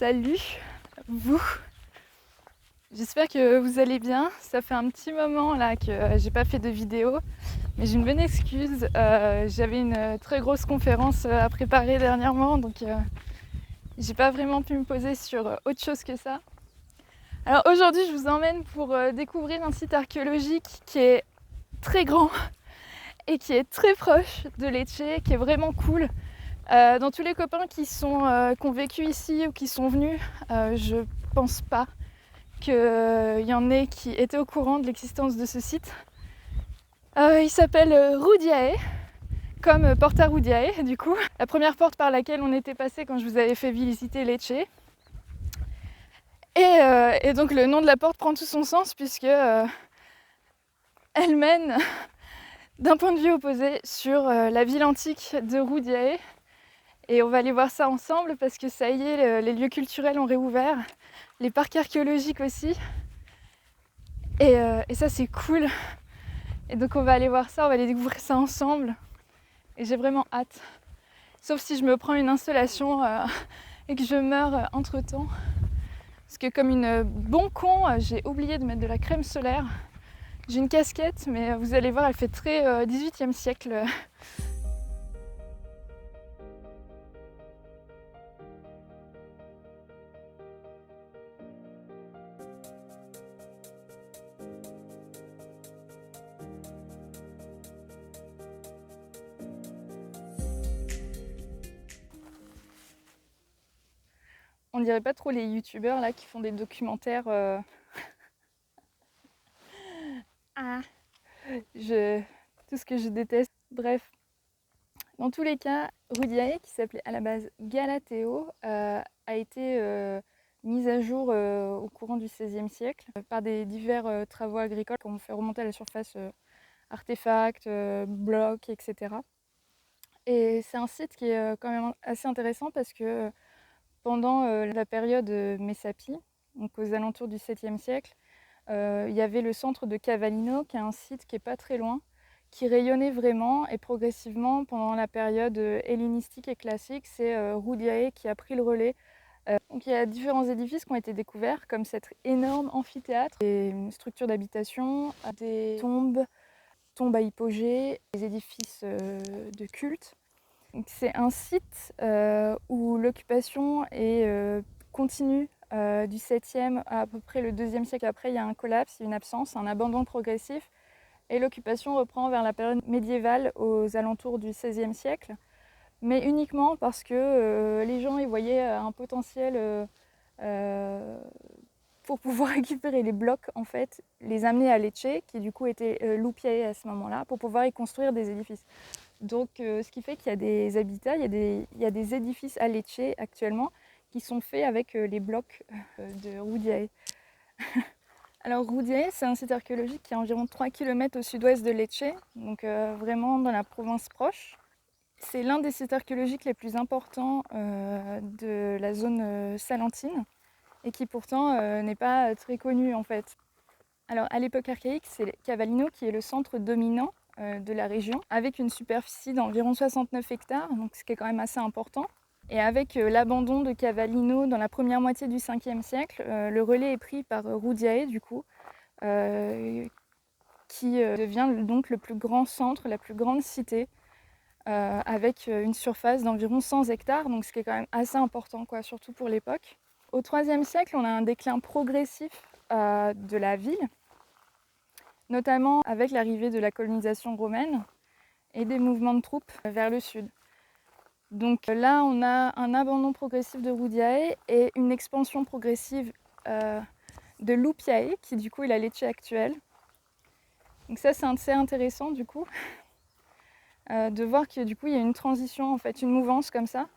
Salut vous. J'espère que vous allez bien. Ça fait un petit moment là que j'ai pas fait de vidéo, mais j'ai une bonne excuse. J'avais une très grosse conférence à préparer dernièrement, donc j'ai pas vraiment pu me poser sur autre chose que ça. Alors aujourd'hui, je vous emmène pour découvrir un site archéologique qui est très grand et qui est très proche de Lecce, qui est vraiment cool. Dans tous les copains qui ont vécu ici ou qui sont venus, je pense pas qu'il y en ait qui étaient au courant de l'existence de ce site. Il s'appelle Rudiae, comme Porta Rudiae du coup. La première porte par laquelle on était passé quand je vous avais fait visiter Lecce. Et donc le nom de la porte prend tout son sens puisque elle mène d'un point de vue opposé sur la ville antique de Rudiae. Et on va aller voir ça ensemble parce que ça y est, les lieux culturels ont réouvert, les parcs archéologiques aussi. Et ça c'est cool. Et donc on va aller voir ça, on va aller découvrir ça ensemble. Et j'ai vraiment hâte. Sauf si je me prends une installation et que je meurs entre temps. Parce que comme une bon con, j'ai oublié de mettre de la crème solaire. J'ai une casquette, mais vous allez voir, elle fait très 18e siècle. On dirait pas trop les youtubeurs là qui font des documentaires. Tout ce que je déteste. Bref. Dans tous les cas, Rudiae, qui s'appelait à la base Galateo, a été mise à jour au courant du XVIe siècle par des divers travaux agricoles qui ont fait remonter à la surface artefacts, blocs, etc. Et c'est un site qui est quand même assez intéressant parce que pendant la période Messapi, donc aux alentours du 7e siècle, il y avait le centre de Cavallino, qui est un site qui n'est pas très loin, qui rayonnait vraiment, et progressivement, pendant la période hellénistique et classique, c'est Rudiae qui a pris le relais. Donc il y a différents édifices qui ont été découverts, comme cet énorme amphithéâtre, des structures d'habitation, des tombes à hypogée, des édifices de culte. C'est un site où l'occupation est continue du 7e à peu près le 2e siècle après. Il y a un collapse, une absence, un abandon progressif. Et l'occupation reprend vers la période médiévale aux alentours du XVIe siècle. Mais uniquement parce que les gens y voyaient un potentiel pour pouvoir récupérer les blocs, en fait, les amener à Lecce, qui du coup était Lupiae à ce moment-là, pour pouvoir y construire des édifices. Donc ce qui fait qu'il y a des habitats, il y a des édifices à Lecce actuellement qui sont faits avec les blocs de Rudiae. Alors Rudiae, c'est un site archéologique qui est à environ 3 km au sud-ouest de Lecce, donc vraiment dans la province proche. C'est l'un des sites archéologiques les plus importants de la zone salentine et qui pourtant n'est pas très connu en fait. Alors à l'époque archaïque, c'est Cavallino qui est le centre dominant de la région, avec une superficie d'environ 69 hectares, donc ce qui est quand même assez important. Et avec l'abandon de Cavallino dans la première moitié du 5e siècle, le relais est pris par Rudiae du coup, qui devient donc le plus grand centre, la plus grande cité, avec une surface d'environ 100 hectares, donc ce qui est quand même assez important, quoi, surtout pour l'époque. Au IIIe siècle, on a un déclin progressif de la ville, notamment avec l'arrivée de la colonisation romaine et des mouvements de troupes vers le sud. Donc là, on a un abandon progressif de Rudiae et une expansion progressive de Lupiae, qui du coup est la Lecce actuelle. Donc ça, c'est assez intéressant du coup, de voir que du coup, il y a une transition, en fait, une mouvance comme ça.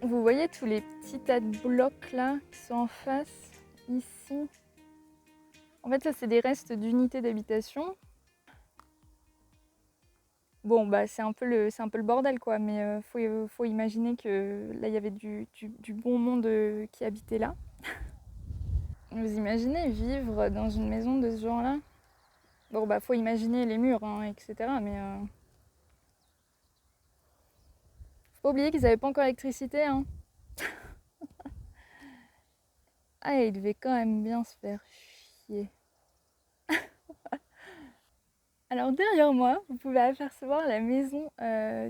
Vous voyez tous les petits tas de blocs là qui sont en face, ici. En fait, ça, c'est des restes d'unités d'habitation. Bon, bah, c'est un peu le bordel, quoi, mais faut imaginer que là, il y avait du bon monde qui habitait là. Vous imaginez vivre dans une maison de ce genre-là? Bon, bah, faut imaginer les murs, hein, etc., mais... Faut pas oublier qu'ils n'avaient pas encore l'électricité, hein. Ah, il devait quand même bien se faire chier. Alors derrière moi, vous pouvez apercevoir la maison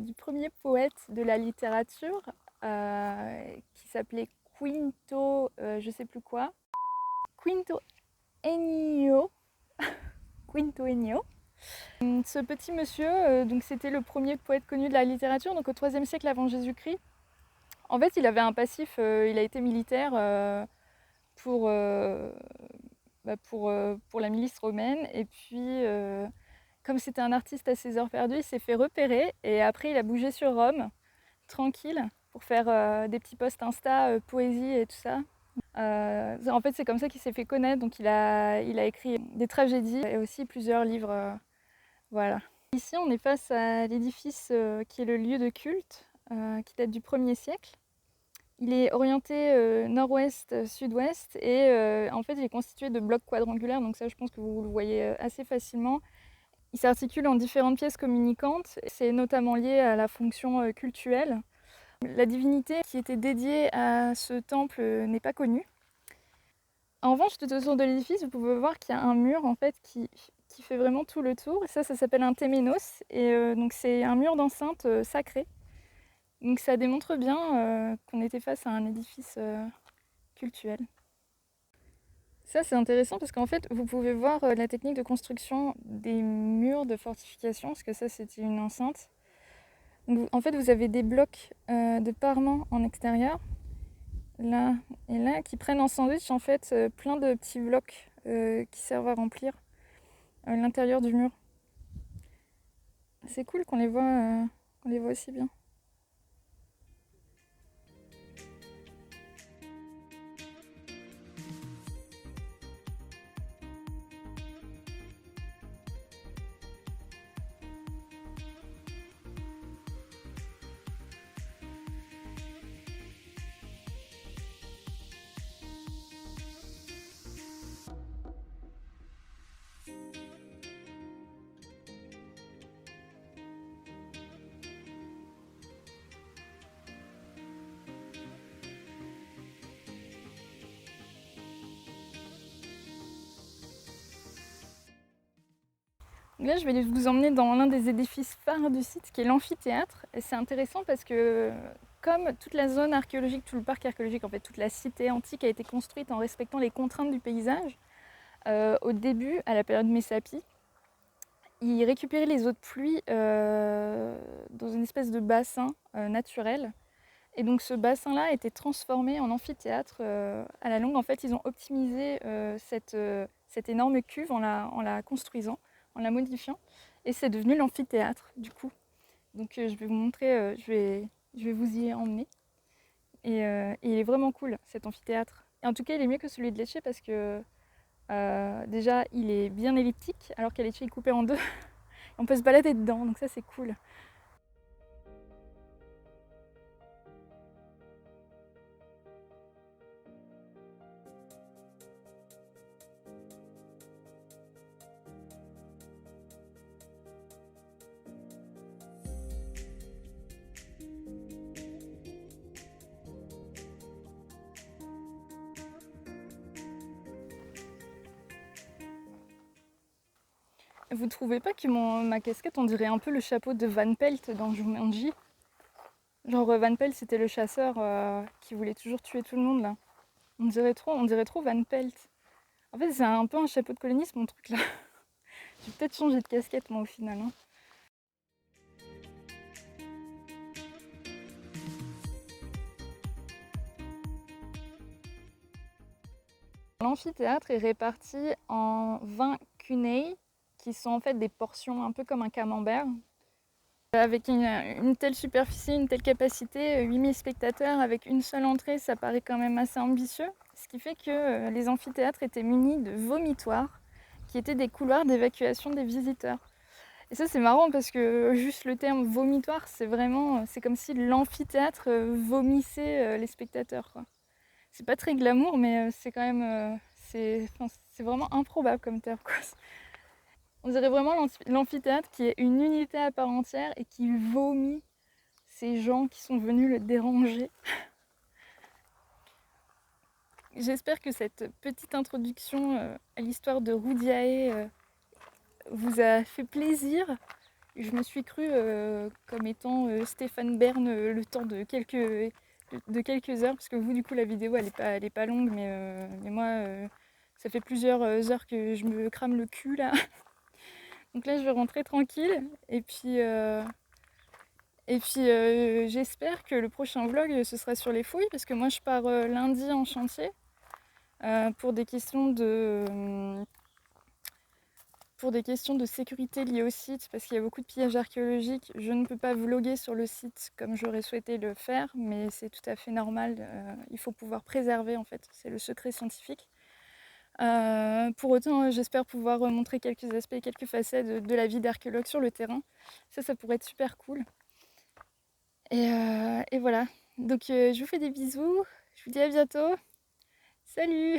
du premier poète de la littérature qui s'appelait Quinto, je sais plus quoi. Quinto Ennio. Quinto Ennio. Ce petit monsieur, donc c'était le premier poète connu de la littérature, donc au IIIe siècle avant Jésus-Christ. En fait, il avait un passif, il a été militaire pour, pour la milice romaine. Et puis, comme c'était un artiste à ses heures perdues, il s'est fait repérer. Et après, il a bougé sur Rome, tranquille, pour faire des petits posts Insta, poésie et tout ça. En fait, c'est comme ça qu'il s'est fait connaître. Donc, il a écrit des tragédies et aussi plusieurs livres. Voilà. Ici, on est face à l'édifice qui est le lieu de culte, qui date du 1er siècle. Il est orienté nord-ouest-sud-ouest et en fait il est constitué de blocs quadrangulaires, donc ça je pense que vous le voyez assez facilement. Il s'articule en différentes pièces communicantes, c'est notamment lié à la fonction cultuelle. La divinité qui était dédiée à ce temple n'est pas connue. En revanche, tout autour de l'édifice, vous pouvez voir qu'il y a un mur en fait qui fait vraiment tout le tour. Ça s'appelle un téménos et donc c'est un mur d'enceinte sacré. Donc ça démontre bien qu'on était face à un édifice cultuel. Ça c'est intéressant parce qu'en fait vous pouvez voir la technique de construction des murs de fortification, parce que ça c'était une enceinte. Donc, en fait vous avez des blocs de parement en extérieur, là et là, qui prennent en sandwich en fait plein de petits blocs qui servent à remplir l'intérieur du mur. C'est cool qu'on les voit aussi bien. Là, je vais vous emmener dans l'un des édifices phares du site, qui est l'amphithéâtre. Et c'est intéressant parce que, comme toute la zone archéologique, tout le parc archéologique, en fait, toute la cité antique a été construite en respectant les contraintes du paysage, au début, à la période Messapi, ils récupéraient les eaux de pluie dans une espèce de bassin naturel. Et donc ce bassin-là a été transformé en amphithéâtre à la longue. En fait, ils ont optimisé cette énorme cuve en la construisant, en la modifiant. Et c'est devenu l'amphithéâtre, du coup. Donc je vais vous montrer, je vais vous y emmener. Et il est vraiment cool, cet amphithéâtre. Et en tout cas, il est mieux que celui de Lecce parce que déjà, il est bien elliptique, alors qu'à Lecce, il est coupé en deux. On peut se balader dedans, donc ça, c'est cool. Vous trouvez pas que ma casquette, on dirait un peu le chapeau de Van Pelt dans Jumanji? Genre Van Pelt, c'était le chasseur qui voulait toujours tuer tout le monde là. On dirait trop Van Pelt. En fait, c'est un peu un chapeau de colonisme mon truc là. Je vais peut-être changer de casquette moi au final, hein. L'amphithéâtre est réparti en 20 cunei, qui sont en fait des portions un peu comme un camembert. Avec une telle superficie, une telle capacité, 8000 spectateurs avec une seule entrée, ça paraît quand même assez ambitieux. Ce qui fait que les amphithéâtres étaient munis de vomitoires, qui étaient des couloirs d'évacuation des visiteurs. Et ça c'est marrant parce que juste le terme vomitoire, c'est comme si l'amphithéâtre vomissait les spectateurs, quoi. C'est pas très glamour, mais c'est quand même c'est vraiment improbable comme terme, quoi. On dirait vraiment l'amphithéâtre qui est une unité à part entière et qui vomit. ces gens qui sont venus le déranger. J'espère que cette petite introduction à l'histoire de Roudiae vous a fait plaisir. Je me suis crue comme étant Stéphane Bern le temps de quelques heures, parce que vous du coup la vidéo elle est pas longue, mais moi ça fait plusieurs heures que je me crame le cul là. Donc là je vais rentrer tranquille et puis j'espère que le prochain vlog ce sera sur les fouilles, parce que moi je pars lundi en chantier pour des questions de sécurité liées au site, parce qu'il y a beaucoup de pillages archéologiques. Je ne peux pas vlogger sur le site comme j'aurais souhaité le faire, mais c'est tout à fait normal. Il faut pouvoir préserver, en fait, c'est le secret scientifique. Pour autant, j'espère pouvoir montrer quelques aspects, quelques facettes de la vie d'archéologue sur le terrain. Ça pourrait être super cool. Et voilà. Donc je vous fais des bisous. Je vous dis à bientôt. Salut!